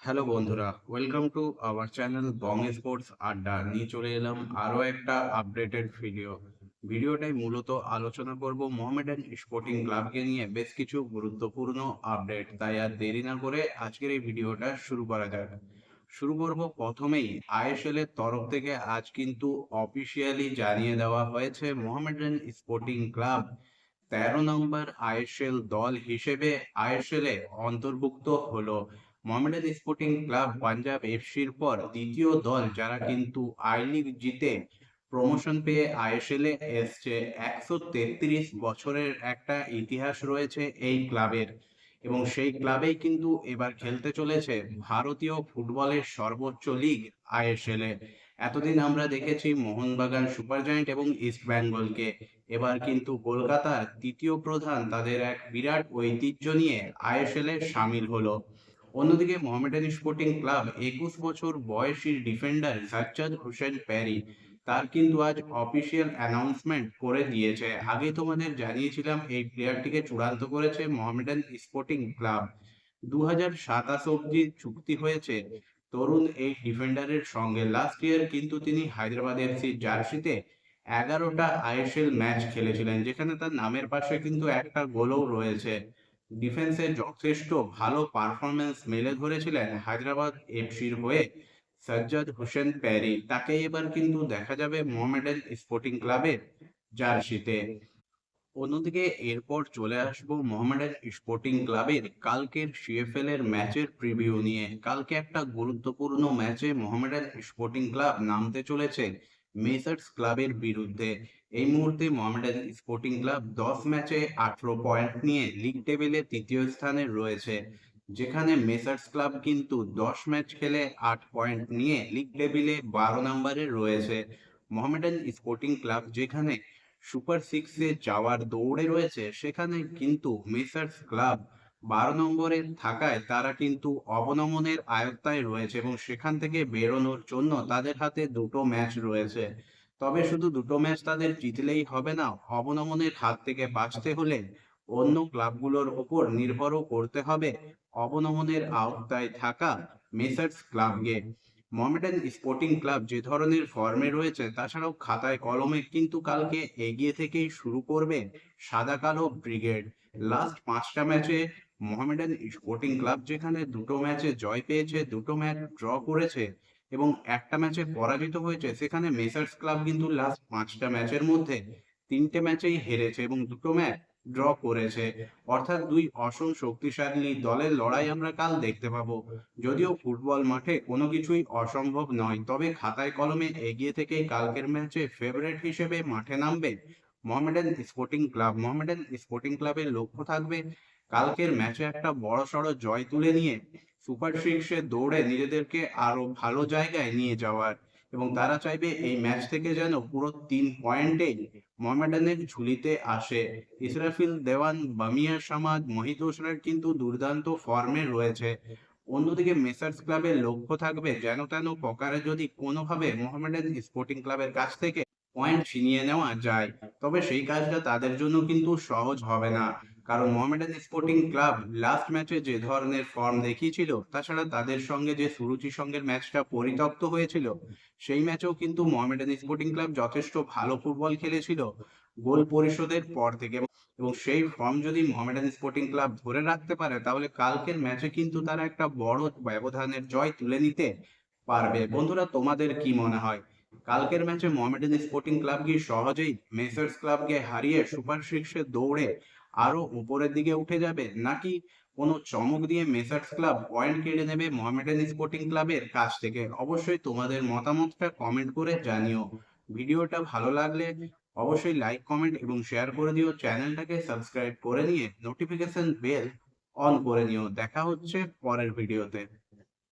Hello বন্ধুরা, welcome to our channel Bong sports আড্ডা। নিয়ে চলে এলাম আরো একটা আপডেটেড ভিডিওটাই মূলত আলোচনা করব মোহামেডান স্পোর্টিং ক্লাবকে নিয়ে বেশ কিছু গুরুত্বপূর্ণ আপডেট। তাই আর দেরি না করে আজকের এই ভিডিওটা শুরু করা যাক। শুরু করব প্রথমেই আইএসএল এর তরফ থেকে আজ কিন্তু অফিসিয়ালি জানিয়ে দেওয়া হয়েছে মোহামেডান স্পোর্টিং ক্লাব 13 নম্বর আইএসএল দল হিসেবে আইএসএল এ অন্তর্ভুক্ত হলো। মোহামেডান স্পোর্টিং ক্লাব পাঞ্জাব এফসির পর দ্বিতীয় দল যারা কিন্তু আই লিগ জিতে প্রমোশন পেয়ে আইএসএল এ এসছে। 133 বছরের একটা ইতিহাস রয়েছে এই ক্লাবের, এবং সেই ক্লাবেই কিন্তু এবার খেলতে চলেছে ভারতীয় ফুটবলের সর্বোচ্চ লিগ আইএসএল এ। এতদিন আমরা দেখেছি মোহনবাগান সুপার জায়ান্ট এবং ইস্ট বেঙ্গলকে, এবার কিন্তু কলকাতার তৃতীয় প্রধান তাদের এক বিরাট ঐতিহ্য নিয়ে আইএসএল এ সামিল হলো। অন্যদিকে মোহামেডান স্পোর্টিং ক্লাব 21 বছর বয়সী ডিফেন্ডার সাজ্জাদ হোসেন প্যারি, তার কিন্তু আজ অফিসিয়াল অ্যানাউন্সমেন্ট করে দিয়েছে। আগে তোমাদের জানিয়েছিলাম এই প্লেয়ারটিকে চূড়ান্ত করেছে মোহামেডান স্পোর্টিং ক্লাব। 2027 অব্দি চুক্তি হয়েছে তরুণ এই ডিফেন্ডারের সঙ্গে। লাস্ট ইয়ার কিন্তু তিনি হায়দ্রাবাদ এফসির জার্সিতে 11টা আইএসএল ম্যাচ খেলেছিলেন, যেখানে তার নামের পাশে কিন্তু একটা গোলও রয়েছে। ডিফেন্সে যথেষ্ট ভালো পারফরমেন্স মেলে ধরেছিলেন হায়দ্রাবাদ এফসির হয়ে সাজ্জাদ হোসেন প্যারি। তাকে এবার কিন্তু দেখা যাবে মোহামেডান স্পোর্টিং ক্লাবের জার্সিতে। অন্যদিকে এরপর চলে আসবো মোহামেডান স্পোর্টিং ক্লাবের কালকের সিএফএল এর ম্যাচের প্রিভিউ নিয়ে। কালকে একটা গুরুত্বপূর্ণ ম্যাচে মোহামেডান স্পোর্টিং ক্লাব নামতে চলেছে মেসার্স ক্লাবের বিরুদ্ধে। এই মুহূর্তে মোহামেডান স্পোর্টিং ক্লাব 10 ম্যাচে 18 পয়েন্ট নিয়ে লিগ টেবিলে তৃতীয় স্থানে রয়েছে, যেখানে মেসার্স ক্লাব কিন্তু 10 ম্যাচ খেলে 8 পয়েন্ট নিয়ে লিগ টেবিলে 12 নম্বরে রয়েছে। মোহামেডান স্পোর্টিং ক্লাব যেখানে সুপার সিক্সে যাওয়ার দৌড়ে রয়েছে, সেখানে কিন্তু মেসার্স ক্লাব 12 নম্বরে থাকায় তারা কিন্তু অবনমনের আয়ত্তায় রয়েছে, এবং সেখান থেকে বেরোনোর জন্য তাদের হাতে দুটো ম্যাচ রয়েছে। তবে শুধু দুটো ম্যাচ তাদের জিতলেই হবে না, অবনমনের হাত থেকে বাঁচতে হলে অন্য ক্লাবগুলোর ওপর নির্ভরও করতে হবে অবনমনের আওতায় থাকা মেসার্স ক্লাবকে। মোহামেডান স্পোর্টিং ক্লাব যে ধরনের ফর্মে রয়েছে, তাছাড়াও খাতায় কলমে কিন্তু কালকে এগিয়ে থেকেই শুরু করবে সাদা কালো ব্রিগেড। লাস্ট 5টা ম্যাচে মোহামেডান স্পোর্টিং ক্লাব যেখানে দুটো ম্যাচে জয় পেয়েছে, দুটো ম্যাচ ড্র করেছে এবং একটা ম্যাচে পরাজিত হয়েছে, সেখানে মেসার্স ক্লাব কিন্তু লাস্ট 5টা ম্যাচের মধ্যে 3টে ম্যাচেই হেরেছে এবং দুটো ম্যাচ ড্র করেছে। অর্থাৎ দুই অসম শক্তিশালী দলের লড়াই আমরা কাল দেখতে পাবো। যদিও ফুটবল মাঠে কোনো কিছুই অসম্ভব নয়, তবে খাতায় কলমে এগিয়ে থেকেই কালকের ম্যাচে ফেভারিট হিসেবে মাঠে নামবে Mohammedan sporting club. Mohammedan sporting ক্লাবের লক্ষ্য থাকবে কালকের ম্যাচে একটা বড়সড় জয় তুলে নিয়ে সুপার সিক্সে দৌড়ে নিজেদেরকে আরো ভালো জায়গায় নিয়ে যাওয়ার, এবং তারা চাইবে এই ম্যাচ থেকে যেন পুরো 3 পয়েন্টেই মোহামেডানের ঝুলিতে আসে। ইসরাফিল দেওয়ান, বামিয়া সামাদ, মহিত হোসেনের কিন্তু দুর্দান্ত ফর্মে রয়েছে। অন্যদিকে মেসার্স ক্লাবের লক্ষ্য থাকবে যেন তেন প্রকারে যদি কোনোভাবে মোহামেডান স্পোর্টিং ক্লাবের কাছ থেকে পয়েন্ট ছিনিয়ে নেওয়া যায়। তবে সেই কাজটা তাদের জন্য কিন্তু সহজ হবে না, কারণ মোহামেডান স্পোর্টিং ক্লাব লাস্ট ম্যাচে যে ধরনের ফর্ম দেখিয়েছিল, তাছাড়া তাদের সঙ্গে যে সুরুচি সঙ্গের ম্যাচটা পরিত্যক্ত হয়েছিল, সেই ম্যাচেও কিন্তু মোহামেডান স্পোর্টিং ক্লাব যথেষ্ট ভালো ফুটবল খেলেছিল গোল পরিশোধের পর থেকে। এবং সেই ফর্ম যদি মোহামেডান স্পোর্টিং ক্লাব ধরে রাখতে পারে, তাহলে কালকের ম্যাচে কিন্তু তারা একটা বড় ব্যবধানের জয় তুলে নিতে পারবে। বন্ধুরা, তোমাদের কি মনে হয় কালকের ম্যাচে মোহামেডান স্পোর্টিং ক্লাব কি সহজেই মেসার্স ক্লাবকে হারিয়ে সুপার সিক্সে দৌড়ে আরো উপরের দিকে উঠে যাবে, নাকি কোনো চমক দিয়ে মেসার্স ক্লাব পয়েন্ট কেড়ে নেবে মোহামেডান স্পোর্টিং ক্লাবের কাছ থেকে? অবশ্যই তোমাদের মতামতটা কমেন্ট করে জানিও। ভিডিওটা ভালো লাগলে অবশ্যই লাইক, কমেন্ট এবং শেয়ার করে দিও। চ্যানেলটাকে সাবস্ক্রাইব করে নিয়ে নোটিফিকেশন বেল অন করে নিও। দেখা হচ্ছে পরের ভিডিওতে।